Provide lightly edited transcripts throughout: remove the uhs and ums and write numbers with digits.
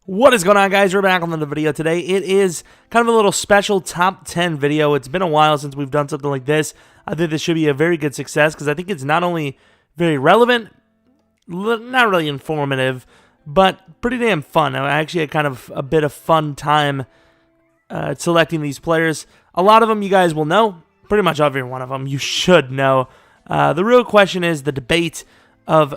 What is going on, guys? We're back on the video today. It is kind of a little special top 10 video. It's been a while since we've done something like this. I think this should be a very good success because I think it's not only very relevant, not really informative, but pretty damn fun. I actually had kind of a bit of fun time selecting these players. A lot of them you guys will know. Pretty much every one of them you should know. The real question is the debate of,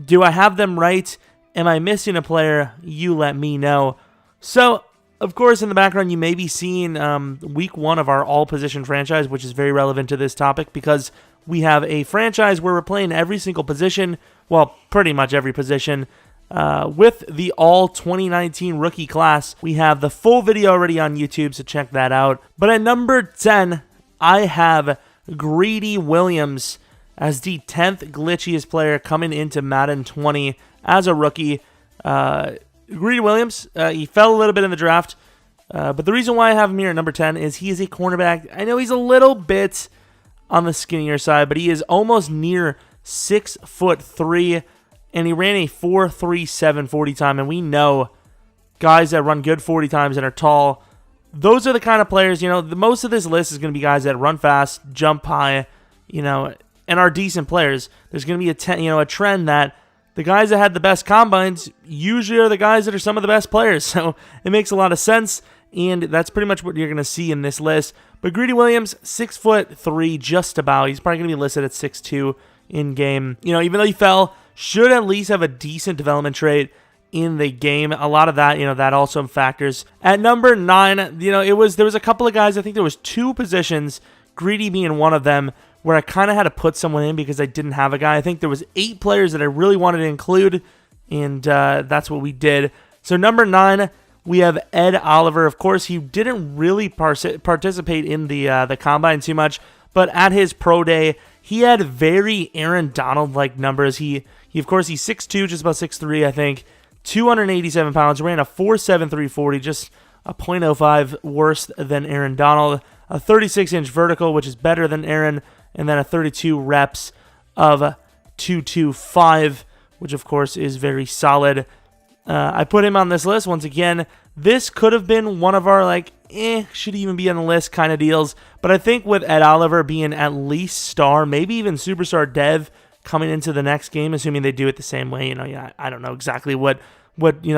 do I have them right? Am I missing a player? You let me know. So, of course, in the background, you may be seeing week 1 of our all-position franchise, which is very relevant to this topic because we have a franchise where we're playing every single position, well, pretty much every position, with the all 2019 rookie class. We have the full video already on YouTube, so check that out. But at number 10, I have Greedy Williams as the 10th glitchiest player coming into Madden 20 as a rookie. Greedy Williams, he fell a little bit in the draft, but the reason why I have him here at number 10 is he is a cornerback. I know he's a little bit on the skinnier side, but he is almost near 6'3", and he ran a 4.37 40 time, and we know guys that run good 40 times and are tall, those are the kind of players, most of this list is going to be guys that run fast, jump high, and are decent players. There's going to be a trend that the guys that had the best combines usually are the guys that are some of the best players. So it makes a lot of sense, and that's pretty much what you're going to see in this list. But Greedy Williams, 6'3", just about. He's probably going to be listed at 6'2" in game. Even though he fell, should at least have a decent development trait in the game. A lot of that, that also factors. At number 9, there was a couple of guys. I think there was 2 positions, Greedy being one of them, where I kind of had to put someone in because I didn't have a guy. I think there was 8 players that I really wanted to include, and that's what we did. So number 9, we have Ed Oliver. Of course, he didn't really participate in the combine too much, but at his pro day, he had very Aaron Donald-like numbers. He of course, he's 6'2", just about 6'3", I think, 287 pounds, ran a 4.73 40, just a 0.05 worse than Aaron Donald, a 36-inch vertical, which is better than Aaron, and then a 32 reps of 225, which of course is very solid. I put him on this list. Once again, this could have been one of our should even be on the list kind of deals, but I think with Ed Oliver being at least star, maybe even superstar dev coming into the next game, assuming they do it the same way, I don't know exactly what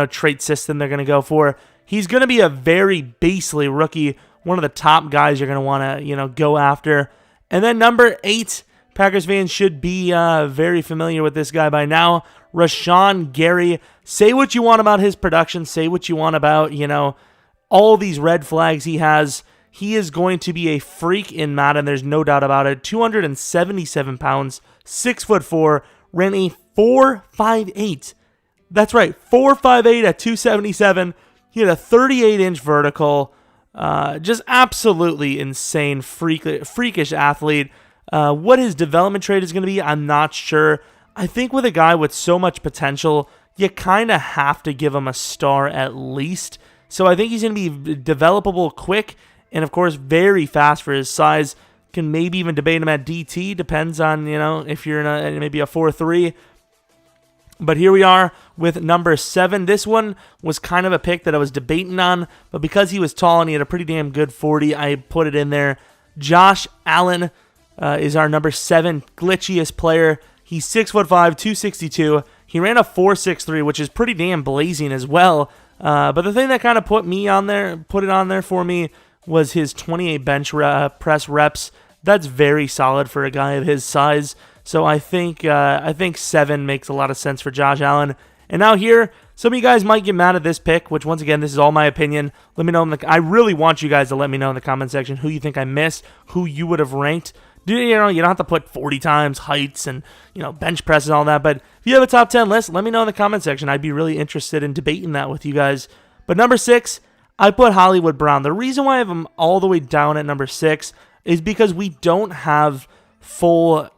trait system they're going to go for. He's going to be a very beastly rookie, one of the top guys you're going to want to, go after. And then number 8, Packers fans should be very familiar with this guy by now, Rashawn Gary. Say what you want about his production. Say what you want about, all these red flags he has. He is going to be a freak in Madden. There's no doubt about it. 277 pounds, 6'4", ran a 4.58. That's right, 4.58 at 277. He had a 38-inch vertical. Just absolutely insane, freakish athlete. What his development trait is going to be, I'm not sure. I think with a guy with so much potential, you kind of have to give him a star at least. So I think he's going to be developable quick, and of course very fast for his size. Can maybe even debate him at DT, depends on, if you're in maybe a 4.3. But here we are with number 7. This one was kind of a pick that I was debating on, but because he was tall and he had a pretty damn good 40, I put it in there. Josh Allen is our number 7 glitchiest player. He's 6'5", 262. He ran a 4.63, which is pretty damn blazing as well. But the thing that kind of put it on there for me was his 28 bench press reps. That's very solid for a guy of his size. So I think 7 makes a lot of sense for Josh Allen. And now here, some of you guys might get mad at this pick, which once again, this is all my opinion. Let me know I really want you guys to let me know in the comment section who you think I missed, who you would have ranked. You don't have to put 40 times, heights, and bench press and all that. But if you have a top 10 list, let me know in the comment section. I'd be really interested in debating that with you guys. But number 6, I put Hollywood Brown. The reason why I have him all the way down at number 6 is because we don't have full,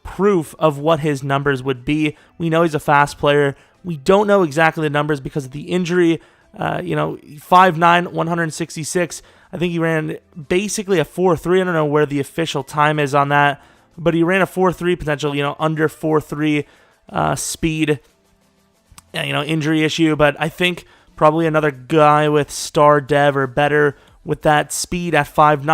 proof of what his numbers would be. We know he's a fast player. We don't know exactly the numbers because of the injury. 5'9", 166. I think he ran basically a 4.3. I don't know where the official time is on that, but he ran a 4.3 potential, under 4.3 speed. Injury issue, but I think Probably another guy with star dev or better with that speed at 5'9",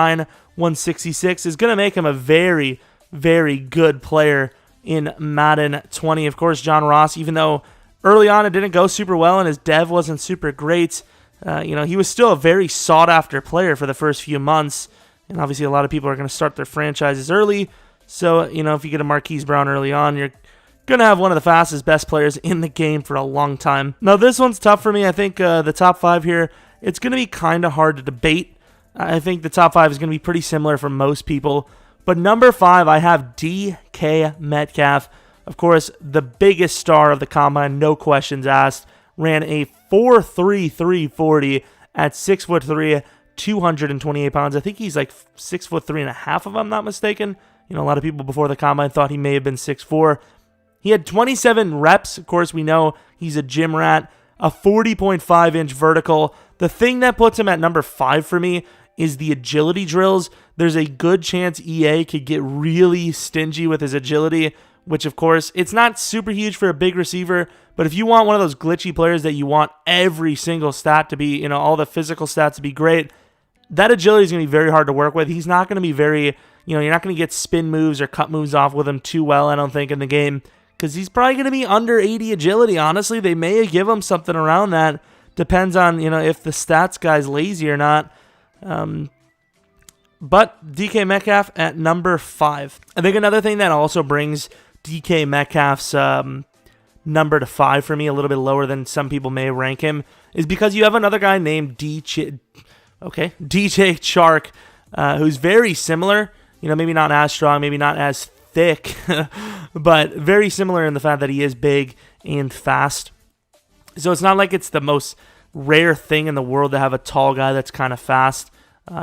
166 is going to make him a very, very good player in Madden 20. Of course, John Ross, even though early on it didn't go super well and his dev wasn't super great, he was still a very sought-after player for the first few months. And obviously a lot of people are going to start their franchises early. So, if you get a Marquise Brown early on, you're going to have one of the fastest, best players in the game for a long time. Now, this one's tough for me. I think the top 5 here, it's going to be kind of hard to debate. I think the top 5 is going to be pretty similar for most people. But number 5, I have DK Metcalf. Of course, the biggest star of the combine, no questions asked. Ran a 4.33 at 6'3", 228 pounds. I think he's like 6'3.5", if I'm not mistaken. A lot of people before the combine thought he may have been 6'4". He had 27 reps. Of course, we know he's a gym rat. A 40.5-inch vertical. The thing that puts him at number 5 for me is the agility drills. There's a good chance EA could get really stingy with his agility, which, of course, it's not super huge for a big receiver, but if you want one of those glitchy players that you want every single stat to be, all the physical stats to be great, that agility is going to be very hard to work with. He's not going to be very, you're not going to get spin moves or cut moves off with him too well, I don't think, in the game, because he's probably going to be under 80 agility. Honestly, they may give him something around that. Depends on, if the stats guy's lazy or not. But DK Metcalf at number 5. I think another thing that also brings DK Metcalf's number to 5 for me, a little bit lower than some people may rank him, is because you have another guy named DJ Chark, who's very similar. Maybe not as strong, maybe not as thick, but very similar in the fact that he is big and fast. So it's not like it's the most rare thing in the world to have a tall guy that's kind of fast,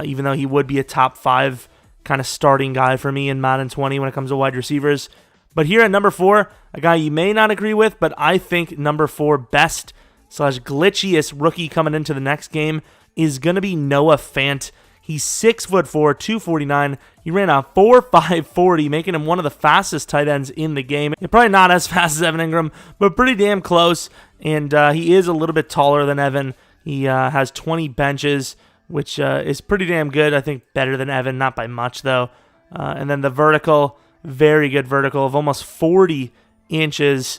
even though he would be a top 5 kind of starting guy for me in Madden 20 when it comes to wide receivers. But here at number 4, a guy you may not agree with, but I think number 4 best / glitchiest rookie coming into the next game is going to be Noah Fant. He's 6'4", 249. He ran a 4.5 making him one of the fastest tight ends in the game. Probably not as fast as Evan Ingram, but pretty damn close. And he is a little bit taller than Evan. He has 20 benches, which is pretty damn good. I think better than Evan, not by much though. And then the vertical, very good vertical of almost 40 inches,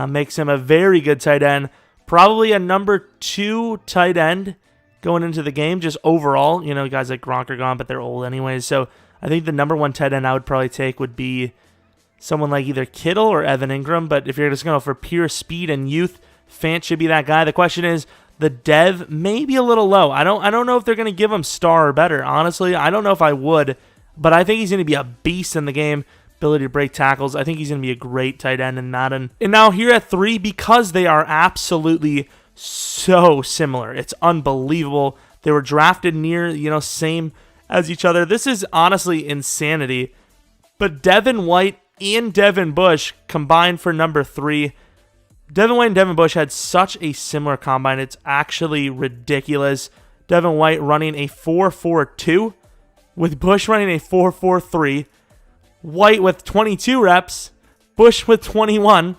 makes him a very good tight end. Probably a number 2 tight end going into the game, just overall. Guys like Gronk are gone, but they're old anyways. So I think the number 1 tight end I would probably take would be someone like either Kittle or Evan Ingram. But if you're just going to go for pure speed and youth, Fant should be that guy. The question is, the dev may be a little low. I don't know if they're going to give him star or better. Honestly, I don't know if I would, but I think he's going to be a beast in the game. Ability to break tackles. I think he's going to be a great tight end in Madden. And now here at 3, because they are absolutely so similar. It's unbelievable. They were drafted near, same as each other. This is honestly insanity. But Devin White and Devin Bush combined for number 3. Devin White and Devin Bush had such a similar combine. It's actually ridiculous. Devin White running a 4.42 with Bush running a 4.43. White with 22 reps. Bush with 21.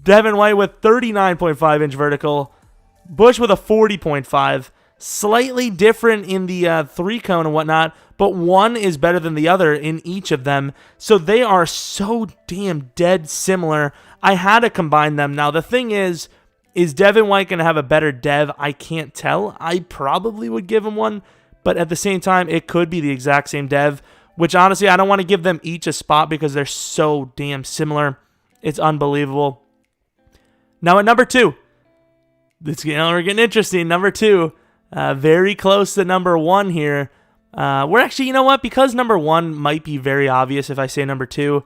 Devin White with 39.5-inch vertical. Bush with a 40.5. Slightly different in the 3 cone and whatnot, but one is better than the other in each of them. So they are so damn dead similar. I had to combine them. Now, the thing is Devin White going to have a better dev? I can't tell. I probably would give him one, but at the same time, it could be the exact same dev, which honestly, I don't want to give them each a spot because they're so damn similar. It's unbelievable. Now at number 2, we're getting interesting. Number 2, very close to number 1 here. We're actually, you know what? Because number 1 might be very obvious if I say number 2,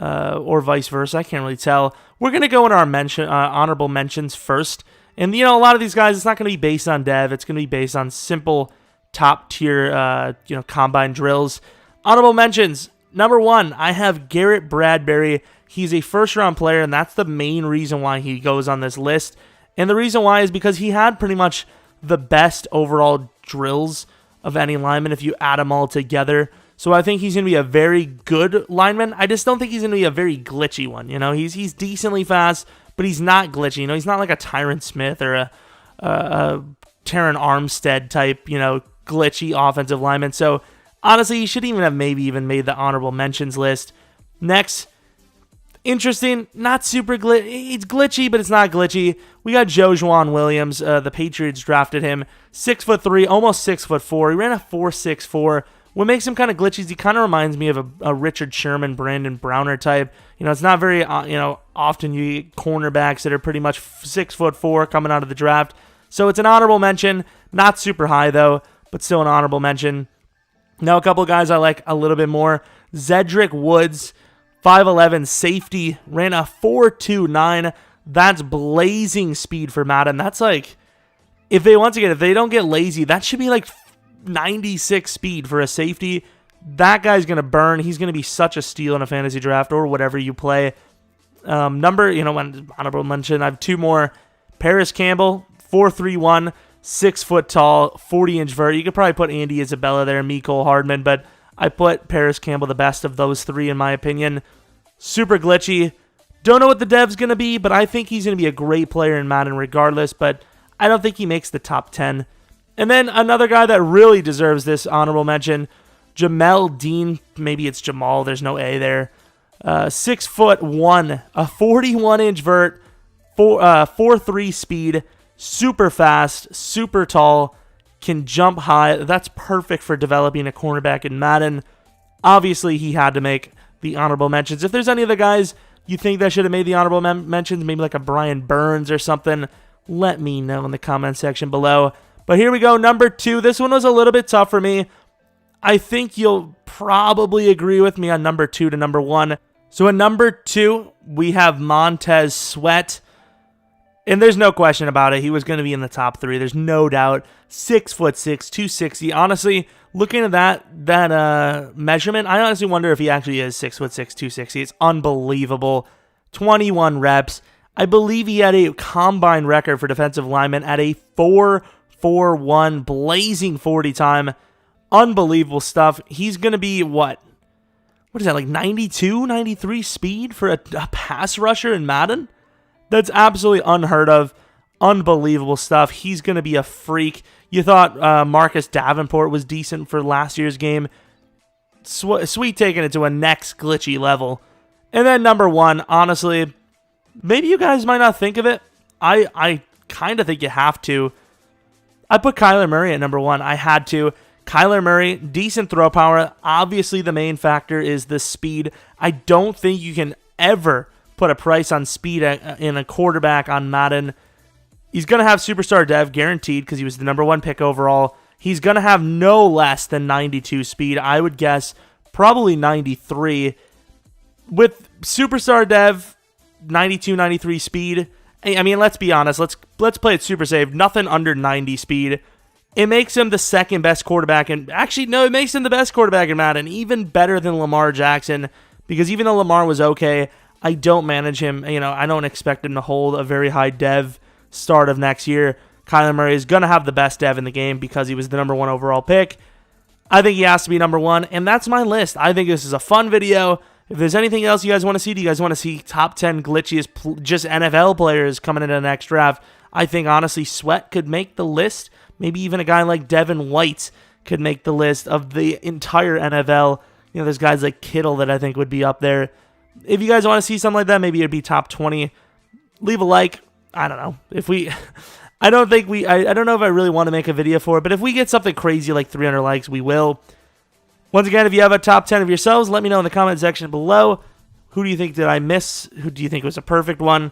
or vice versa. I can't really tell. We're gonna go in our honorable mentions first. And a lot of these guys, it's not gonna be based on dev. It's gonna be based on simple top tier, combine drills. Honorable mentions. Number 1, I have Garrett Bradbury. He's a first-round player, and that's the main reason why he goes on this list. And the reason why is because he had pretty much the best overall drills of any lineman if you add them all together. So I think he's going to be a very good lineman. I just don't think he's going to be a very glitchy one. He's decently fast, but he's not glitchy. He's not like a Tyron Smith or Terran Armstead type, glitchy offensive lineman. So honestly, he should even have maybe even made the honorable mentions list. Next, interesting, not super glitchy. It's glitchy, but it's not glitchy. We got Jojuan Williams. The Patriots drafted him. 6'3", almost 6'4". He ran a 4.64. What makes him kind of glitchy is he kind of reminds me of a Richard Sherman, Brandon Browner type. It's not very, often you get cornerbacks that are pretty much 6'4" coming out of the draft. So it's an honorable mention. Not super high, though, but still an honorable mention. Now, a couple of guys I like a little bit more. Zedric Woods, 5'11", safety, ran a 4.29. That's blazing speed for Madden. That's like, if they don't get lazy, that should be like 96 speed for a safety. That guy's going to burn. He's going to be such a steal in a fantasy draft or whatever you play. Honorable mention, I have two more. Paris Campbell, 4'3", 6 foot tall, 40-inch vert. You could probably put Andy Isabella there, Mecole Hardman, but I put Paris Campbell the best of those three in my opinion. Super glitchy. Don't know what the dev's going to be, but I think he's going to be a great player in Madden regardless, but I don't think he makes the top 10. And then another guy that really deserves this honorable mention, Jamel Dean. Maybe it's Jamal. There's no A there. 6'1", a 41-inch vert, 4.3 speed, super fast, super tall, can jump high. That's perfect for developing a cornerback in Madden. Obviously, he had to make the honorable mentions. If there's any other guys you think that should have made the honorable mentions, maybe like a Brian Burns or something, let me know in the comment section below. But here we go, number 2. This one was a little bit tough for me. I think you'll probably agree with me on number 2 to number 1. So at number 2, we have Montez Sweat. And there's no question about it. He was going to be in the top 3. There's no doubt. 6'6", 260. Honestly, looking at that measurement, I honestly wonder if he actually is 6'6", 260. It's unbelievable. 21 reps. I believe he had a combine record for defensive lineman at a 4.41 blazing 40 time. Unbelievable stuff. He's going to be what is that, like 92, 93 speed for a pass rusher in Madden? That's absolutely unheard of. Unbelievable stuff. He's going to be a freak. You thought Marcus Davenport was decent for last year's game. Sweet taking it to a next glitchy level. And then number 1, honestly, maybe you guys might not think of it. I kind of think you have to. I put Kyler Murray at number 1. I had to. Kyler Murray, decent throw power. Obviously, the main factor is the speed. I don't think you can ever put a price on speed in a quarterback on Madden. He's going to have superstar dev guaranteed because he was the number 1 pick overall. He's going to have no less than 92 speed. I would guess probably 93. With superstar dev, 92, 93 speed. I mean, let's be honest. Let's play it super safe. Nothing under 90 speed. It makes him the second best quarterback. And actually, no, it makes him the best quarterback in Madden. Even better than Lamar Jackson. Because even though Lamar was okay, I don't manage him. I don't expect him to hold a very high dev start of next year. Kyler Murray is going to have the best dev in the game because he was the number 1 overall pick. I think he has to be number 1, and that's my list. I think this is a fun video. If there's anything else you guys want to see, do you guys want to see top 10 glitchiest just NFL players coming into the next draft? I think, honestly, Sweat could make the list. Maybe even a guy like Devin White could make the list of the entire NFL. There's guys like Kittle that I think would be up there. If you guys want to see something like that, maybe it'd be top 20. Leave a like. I don't know. I don't know if I really want to make a video for it, but if we get something crazy like 300 likes, we will. Once again, if you have a top 10 of yourselves, let me know in the comment section below. Who do you think did I miss? Who do you think was a perfect one?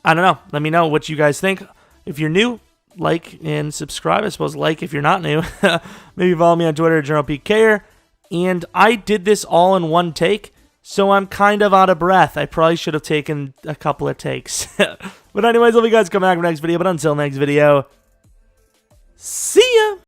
I don't know. Let me know what you guys think. If you're new, like and subscribe. I suppose like if you're not new. Maybe follow me on Twitter, Jeromepkr. And I did this all in one take, so I'm kind of out of breath. I probably should have taken a couple of takes. But anyways, hope you guys come back for the next video. But until next video, see ya!